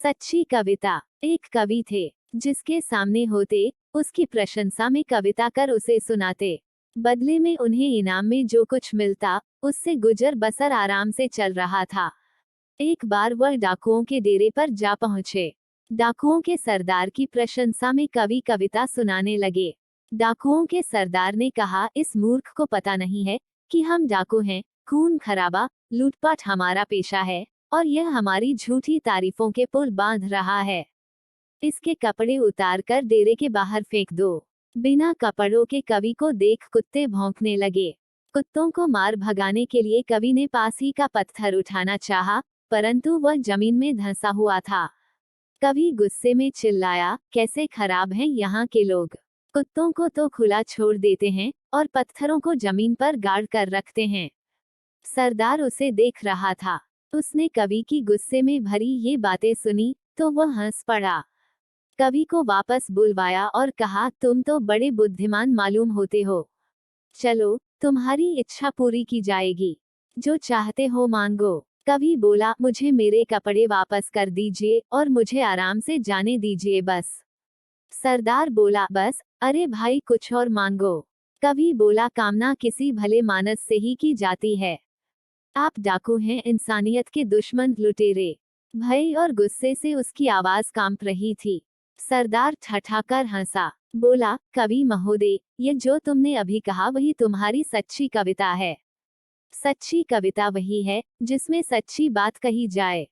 सच्ची कविता। एक कवि थे जिसके सामने होते, उसकी प्रशंसा में कविता कर उसे सुनाते। बदले में उन्हें इनाम में जो कुछ मिलता, उससे गुजर बसर आराम से चल रहा था। एक बार वह डाकुओं के डेरे पर जा पहुंचे। डाकुओं के सरदार की प्रशंसा में कवि कविता सुनाने लगे। डाकुओं के सरदार ने कहा, इस मूर्ख को पता नहीं है कि हम डाकू हैं, खून खराबा, लूटपाट हमारा पेशा है, और यह हमारी झूठी तारीफों के पुल बांध रहा है। इसके कपड़े उतार कर डेरे के बाहर फेंक दो। बिना कपड़ों के कवि को देख कुत्ते भौंकने लगे। कुत्तों को मार भगाने के लिए कवि ने पास ही का पत्थर उठाना चाहा, परंतु वह जमीन में धंसा हुआ था। कवि गुस्से में चिल्लाया, कैसे खराब हैं यहाँ के लोग। कुत्तों को तो खुला छोड़ देते हैं और पत्थरों को जमीन पर गाड़ कर रखते हैं। सरदार उसे देख रहा था। उसने कवि की गुस्से में भरी ये बातें सुनी तो वह हंस पड़ा। कवि को वापस बुलवाया और कहा, तुम तो बड़े बुद्धिमान मालूम होते हो। चलो, तुम्हारी इच्छा पूरी की जाएगी। जो चाहते हो मांगो। कवि बोला, मुझे मेरे कपड़े वापस कर दीजिए और मुझे आराम से जाने दीजिए बस। सरदार बोला, बस, अरे भाई कुछ और मांगो। कवि बोला, कामना किसी भले मानस से ही की जाती है। आप डाकू हैं, इंसानियत के दुश्मन लुटेरे। भय और गुस्से से उसकी आवाज कांप रही थी। सरदार ठठाकर हंसा, बोला, कवि महोदय, ये जो तुमने अभी कहा वही तुम्हारी सच्ची कविता है। सच्ची कविता वही है जिसमें सच्ची बात कही जाए।